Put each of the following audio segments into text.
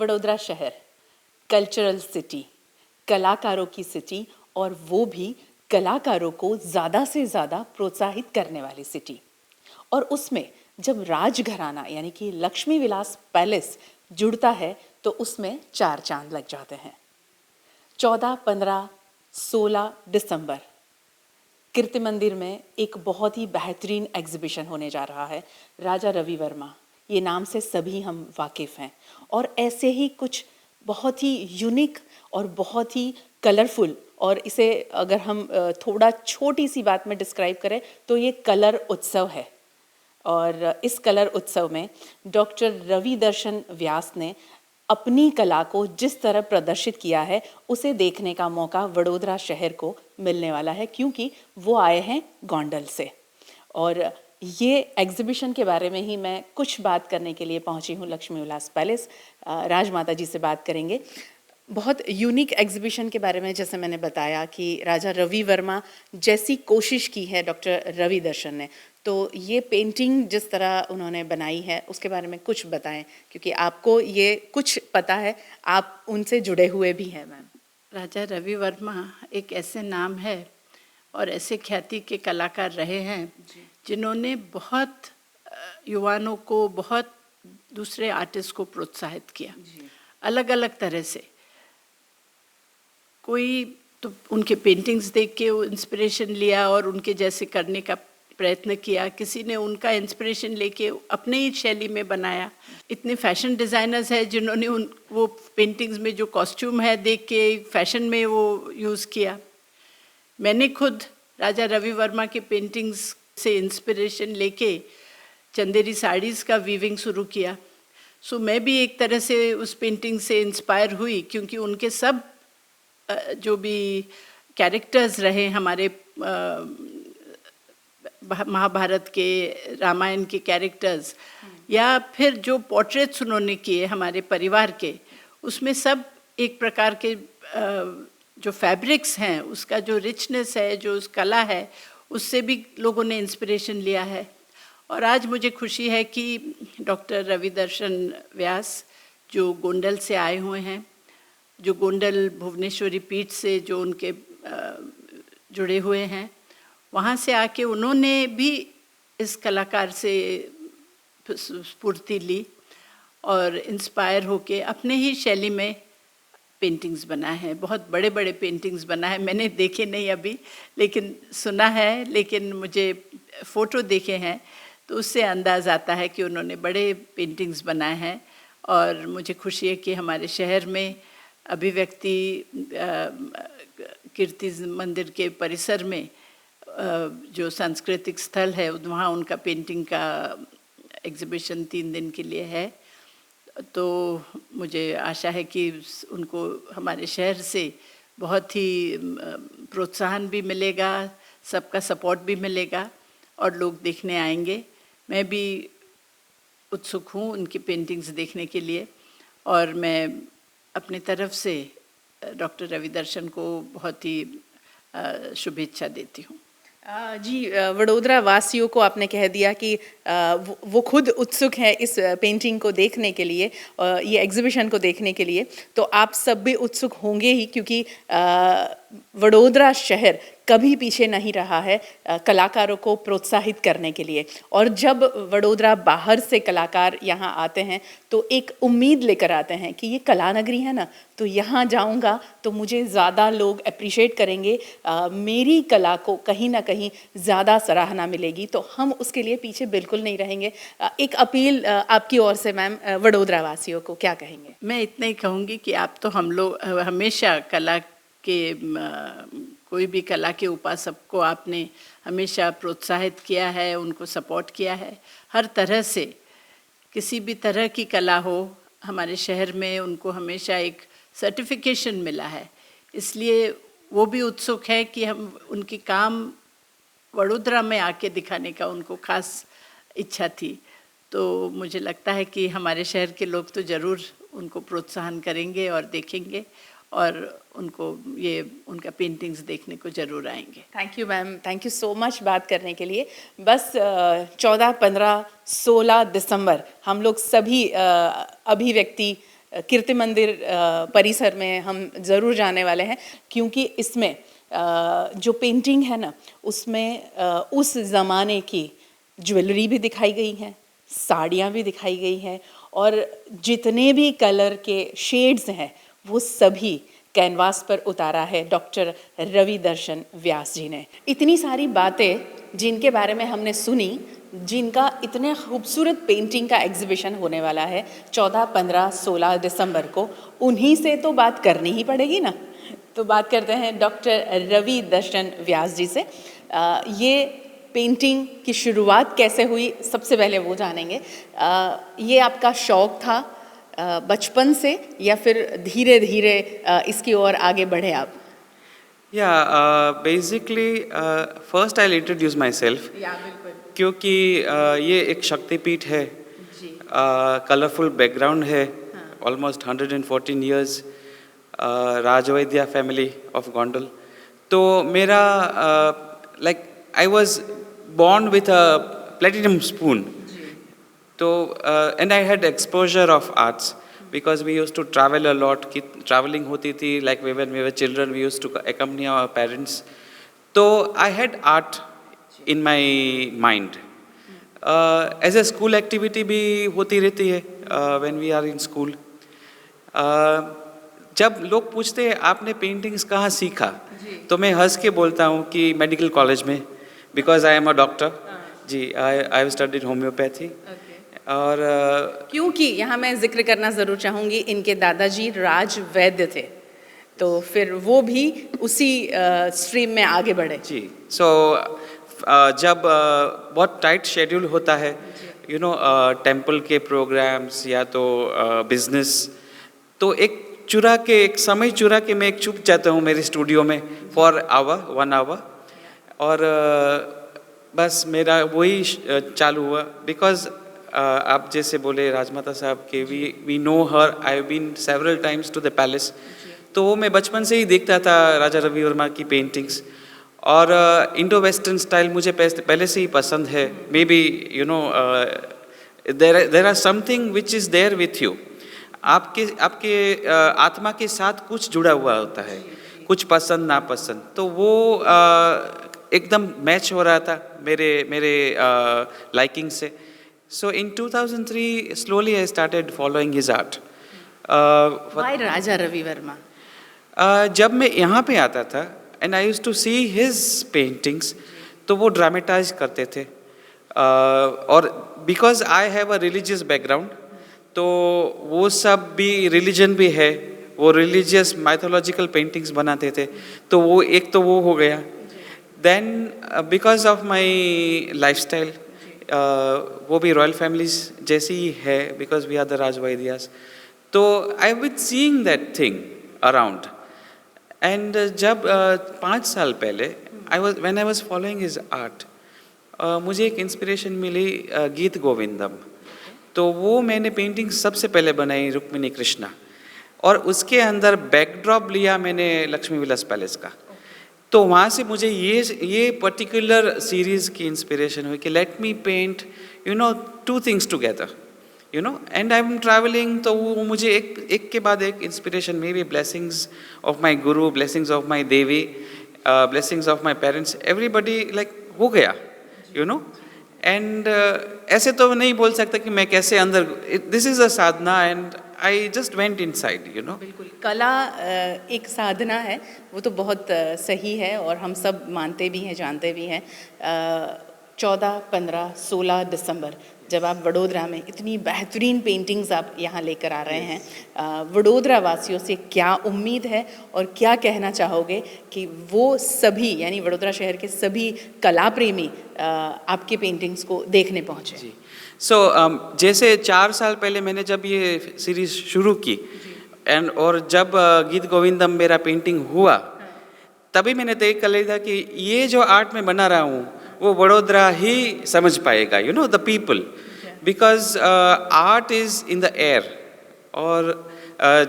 वडोदरा शहर cultural city, कलाकारों की सिटी, और वो भी कलाकारों को ज़्यादा से ज़्यादा प्रोत्साहित करने वाली सिटी। और उसमें जब राजघराना यानी कि लक्ष्मी विलास पैलेस जुड़ता है तो उसमें 4 चांद लग जाते हैं। 14, 15, 16 दिसंबर कीर्ति मंदिर में एक बहुत ही बेहतरीन एग्जीबिशन होने जा रहा है, राजा रवि वर्मा। ये नाम से सभी हम वाकिफ़ हैं, और ऐसे ही कुछ बहुत ही यूनिक और बहुत ही कलरफुल, और इसे अगर हम थोड़ा छोटी सी बात में डिस्क्राइब करें तो ये कलर उत्सव है। और इस कलर उत्सव में डॉक्टर रवि दर्शन व्यास ने अपनी कला को जिस तरह प्रदर्शित किया है उसे देखने का मौका वडोदरा शहर को मिलने वाला है, क्योंकि वो आए हैं गोंडल से। और ये एग्जीबिशन के बारे में ही मैं कुछ बात करने के लिए पहुंची हूँ लक्ष्मी विलास पैलेस। राजमाता जी से बात करेंगे। बहुत यूनिक एग्जीबिशन के बारे में जैसे मैंने बताया कि राजा रवि वर्मा जैसी कोशिश की है डॉक्टर रवि दर्शन ने, तो ये पेंटिंग जिस तरह उन्होंने बनाई है उसके बारे में कुछ बताएं, क्योंकि आपको ये कुछ पता है, आप उनसे जुड़े हुए भी हैं मैम। राजा रवि वर्मा एक ऐसे नाम है और ऐसे ख्याति के कलाकार रहे हैं जिन्होंने बहुत युवाओं को, बहुत दूसरे आर्टिस्ट को प्रोत्साहित किया अलग अलग तरह से। कोई तो उनके पेंटिंग्स देख के इंस्पिरेशन लिया और उनके जैसे करने का प्रयत्न किया, किसी ने उनका इंस्पिरेशन लेके अपने ही शैली में बनाया। इतने फैशन डिज़ाइनर्स हैं जिन्होंने वो पेंटिंग्स में जो कॉस्ट्यूम है देख के फैशन में वो यूज़ किया। मैंने खुद राजा रवि वर्मा के पेंटिंग्स से इंस्पिरेशन लेके चंदेरी साड़ीज़ का वीविंग शुरू किया। सो मैं भी एक तरह से उस पेंटिंग से इंस्पायर हुई, क्योंकि उनके सब जो भी कैरेक्टर्स रहे हमारे महाभारत के, रामायण के कैरेक्टर्स, या फिर जो पोर्ट्रेट्स उन्होंने किए हमारे परिवार के, उसमें सब एक प्रकार के जो फैब्रिक्स हैं, उसका जो रिचनेस है, जो उस कला है, उससे भी लोगों ने इंस्पिरेशन लिया है। और आज मुझे खुशी है कि डॉक्टर रवि दर्शन व्यास जो गोंडल से आए हुए हैं, जो गोंडल भुवनेश्वरी पीठ से जो उनके जुड़े हुए हैं, वहाँ से आके उन्होंने भी इस कलाकार से स्फूर्ति ली और इंस्पायर होके अपने ही शैली में पेंटिंग्स बनाए हैं। बहुत बड़े बड़े पेंटिंग्स बनाए हैं, मैंने देखे नहीं अभी, लेकिन सुना है, लेकिन मुझे फ़ोटो देखे हैं तो उससे अंदाज़ आता है कि उन्होंने बड़े पेंटिंग्स बनाए हैं। और मुझे खुशी है कि हमारे शहर में अभिव्यक्ति कीर्ति मंदिर के परिसर में जो सांस्कृतिक स्थल है, वहाँ उनका पेंटिंग का एग्जीबिशन 3 दिन के लिए है। तो मुझे आशा है कि उनको हमारे शहर से बहुत ही प्रोत्साहन भी मिलेगा, सबका सपोर्ट भी मिलेगा और लोग देखने आएंगे। मैं भी उत्सुक हूँ उनकी पेंटिंग्स देखने के लिए, और मैं अपनी तरफ से डॉक्टर रवि दर्शन को बहुत ही शुभेच्छा देती हूँ। जी, वडोदरा वासियों को आपने कह दिया कि वो खुद उत्सुक हैं इस पेंटिंग को देखने के लिए, ये एग्जीबिशन को देखने के लिए, तो आप सब भी उत्सुक होंगे ही, क्योंकि वडोदरा शहर कभी पीछे नहीं रहा है कलाकारों को प्रोत्साहित करने के लिए। और जब वडोदरा बाहर से कलाकार यहाँ आते हैं तो एक उम्मीद लेकर आते हैं कि ये कला नगरी है ना, तो यहाँ जाऊँगा तो मुझे ज़्यादा लोग अप्रिशिएट करेंगे, मेरी कला को कहीं ना कहीं ज़्यादा सराहना मिलेगी, तो हम उसके लिए पीछे बिल्कुल नहीं रहेंगे। एक अपील आपकी ओर से मैम वडोदरा वासियों को क्या कहेंगे? मैं इतना ही कहूँगी कि आप तो हम लोग हमेशा कला के कोई भी कला के उपासक को आपने हमेशा प्रोत्साहित किया है, उनको सपोर्ट किया है हर तरह से। किसी भी तरह की कला हो, हमारे शहर में उनको हमेशा एक सर्टिफिकेशन मिला है, इसलिए वो भी उत्सुक है कि हम उनकी काम वडोदरा में आके दिखाने का उनको खास इच्छा थी। तो मुझे लगता है कि हमारे शहर के लोग तो ज़रूर उनको प्रोत्साहन करेंगे और देखेंगे, और उनको ये उनका पेंटिंग्स देखने को ज़रूर आएंगे। Thank you ma'am, thank you so much बात करने के लिए। बस 14, 15, 16 दिसंबर हम लोग सभी अभिव्यक्ति कीर्ति मंदिर परिसर में हम ज़रूर जाने वाले हैं, क्योंकि इसमें जो पेंटिंग है ना, उसमें उस ज़माने की ज्वेलरी भी दिखाई गई हैं, साड़ियाँ भी दिखाई गई हैं, और जितने भी कलर के शेड्स हैं वो सभी कैनवास पर उतारा है डॉक्टर रवि दर्शन व्यास जी ने। इतनी सारी बातें जिनके बारे में हमने सुनी, जिनका इतने खूबसूरत पेंटिंग का एग्जीबिशन होने वाला है 14, 15, 16 दिसंबर को, उन्हीं से तो बात करनी ही पड़ेगी ना। तो बात करते हैं डॉक्टर रवि दर्शन व्यास जी से। ये पेंटिंग की शुरुआत कैसे हुई, सबसे पहले वो जानेंगे। ये आपका शौक था बचपन से, या फिर धीरे धीरे इसकी ओर आगे बढ़े आप? Basically first I introduce myself, क्योंकि ये एक शक्तिपीठ है, कलरफुल बैकग्राउंड है, almost 114 years, Rajvaidya family of Gondal. तो मेरा like I was born with a platinum spoon. So, and I had exposure of arts because we used to travel a lot. Traveling hoti thi, like when we were children, we used to accompany our parents. So I had art in my mind. As a school activity भी होती रहती है when we are in school. जब लोग पूछते हैं आपने paintings कहाँ सीखा, तो मैं हंस के बोलता हूँ कि मेडिकल कॉलेज में, because I am a doctor ji. I have studied homeopathy. और क्योंकि यहाँ मैं जिक्र करना ज़रूर चाहूँगी, इनके दादाजी राज वैद्य थे, तो फिर वो भी उसी स्ट्रीम में आगे बढ़े जी। सो जब बहुत टाइट शेड्यूल होता है, यू नो, टेम्पल के प्रोग्राम्स या तो बिजनेस, तो एक समय चुरा के मैं छुप जाता हूँ मेरे स्टूडियो में फॉर आवर 1 आवर, और बस मेरा वही चालू हुआ। बिकॉज आप जैसे बोले राजमाता साहब के, we know her, I have been several times to the palace, तो वो मैं बचपन से ही देखता था राजा रवि वर्मा की पेंटिंग्स। और इंडो वेस्टर्न स्टाइल मुझे पहले से ही पसंद है। Maybe you know there are something which is there with you, आपके आत्मा के साथ कुछ जुड़ा हुआ होता है, कुछ पसंद नापसंद, तो वो एकदम मैच हो रहा था मेरे लाइकिंग से। So in 2003 slowly I started following his art. Why Raja Ravi Varma? जब मैं यहाँ पे आता था and I used to see his paintings, तो वो ड्रामेटाइज करते थे, और because I have a religious background, तो वो सब भी रिलीजन भी है, वो रिलीजियस माइथोलॉजिकल पेंटिंग्स बनाते थे, तो वो एक तो वो हो गया। Then because of my life style, वो भी रॉयल फैमिलीज जैसी ही है, बिकॉज वी आर द राजवैद्यास, तो I have been seeing that thing around. And जब 5 साल पहले when I was following his art, मुझे एक इंस्पिरेशन मिली गीत गोविंदम, तो वो मैंने पेंटिंग सबसे पहले बनाई रुक्मिणी कृष्णा, और उसके अंदर बैकड्रॉप लिया मैंने लक्ष्मी विलास पैलेस का। तो वहाँ से मुझे ये पर्टिकुलर सीरीज़ की इंस्पिरेशन हुई कि let me paint you know 2 things together, you know, and I am travelling, तो वो मुझे एक के बाद एक inspiration, maybe blessings of my guru, blessings of my devi, blessings of my parents, everybody like हो गया, यू नो। एंड ऐसे तो नहीं बोल सकता कि मैं कैसे अंदर, this is a Sadhana, and I just went inside, you know. बिल्कुल, कला एक साधना है, वो तो बहुत सही है, और हम सब मानते भी हैं, जानते भी हैं। 14, 15, 16 दिसंबर जब आप वडोदरा में इतनी बेहतरीन पेंटिंग्स आप यहाँ लेकर आ रहे हैं, वडोदरा वासियों से क्या उम्मीद है और क्या कहना चाहोगे कि वो सभी, यानी वडोदरा शहर के सभी कला प्रेमी आपके पेंटिंग्स को देखने पहुँचे? जी, सो जैसे 4 साल पहले मैंने जब ये सीरीज शुरू की, और जब गीत गोविंदम मेरा पेंटिंग हुआ, तभी मैंने तय कर लिया था कि ये जो आर्ट मैं बना रहा हूँ वो वडोदरा ही समझ पाएगा, you know, the people, because art is in the air. और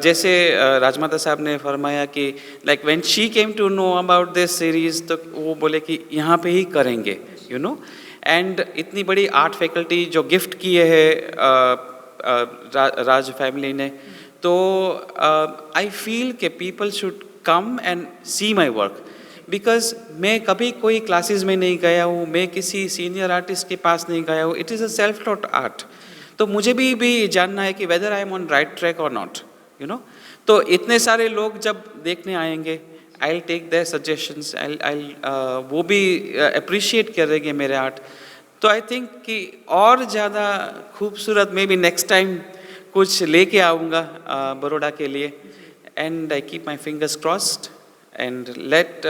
जैसे राजमाता साहब ने फरमाया कि like when she came to know about this series, तो वो बोले कि यहाँ पे ही करेंगे, यू नो। एंड इतनी बड़ी आर्ट फैकल्टी जो गिफ्ट किए है राज फैमिली ने, तो आई फील कि people should come and see my work, because मैं कभी कोई क्लासेस में नहीं गया हूँ, मैं किसी सीनियर आर्टिस्ट के पास नहीं गया हूँ, it is a self taught art. तो मुझे भी जानना है कि whether I am on right track और नॉट, यू नो। तो इतने सारे लोग जब देखने आएंगे, आई टेक देयर सजेशंस, आई वो भी अप्रिशिएट करेंगे मेरे आर्ट। तो आई थिंक कि और ज़्यादा खूबसूरत मैं भी नेक्स्ट टाइम कुछ लेके आऊँगा बड़ौदा के लिए। And I keep my fingers crossed and let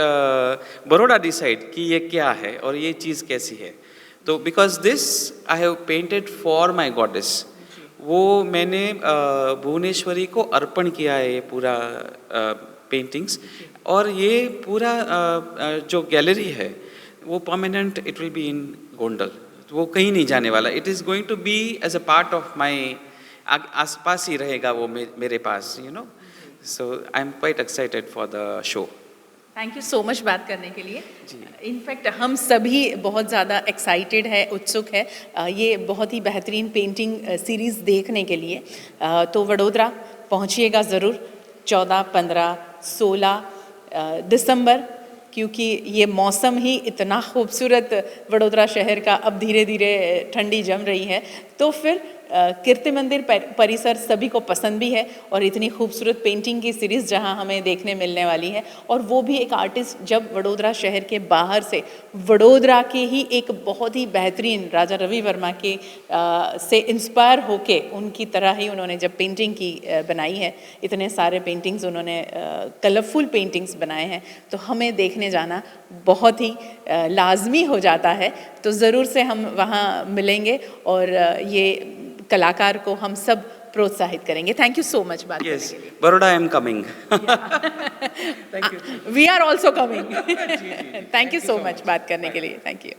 Baroda decide कि ये क्या है और ये चीज़ कैसी है। तो because this I have painted for my goddess, वो मैंने भुवनेश्वरी को अर्पण किया है ये पूरा पेंटिंग्स। और ये पूरा जो गैलरी है वो permanent, it will be in Gondal, वो कहीं नहीं जाने वाला। It is going to be as a part of my, आसपास ही रहेगा वो मेरे पास, you know. So I am quite excited for the show. Thank you so much बात करने के लिए। इनफैक्ट हम सभी बहुत ज़्यादा एक्साइटेड है, उत्सुक है ये बहुत ही बेहतरीन पेंटिंग सीरीज़ देखने के लिए। तो वडोदरा पहुंचिएगा ज़रूर 14, 15, 16 दिसंबर, क्योंकि ये मौसम ही इतना खूबसूरत वडोदरा शहर का अब धीरे धीरे ठंडी जम रही है। तो फिर कीर्ति मंदिर परिसर सभी को पसंद भी है और इतनी खूबसूरत पेंटिंग की सीरीज़ जहां हमें देखने मिलने वाली है, और वो भी एक आर्टिस्ट जब वडोदरा शहर के बाहर से, वडोदरा के ही एक बहुत ही बेहतरीन राजा रवि वर्मा के से इंस्पायर होके उनकी तरह ही उन्होंने जब पेंटिंग की बनाई है, इतने सारे पेंटिंग्स उन्होंने कलरफुल पेंटिंग्स बनाए हैं, तो हमें देखने जाना बहुत ही लाजमी हो जाता है। तो ज़रूर से हम वहाँ मिलेंगे और ये कलाकार को हम सब प्रोत्साहित करेंगे। थैंक यू सो मच बात करने के लिए। Baroda I am coming. We are also coming. Thank you so much बात करने के लिए। Thank you.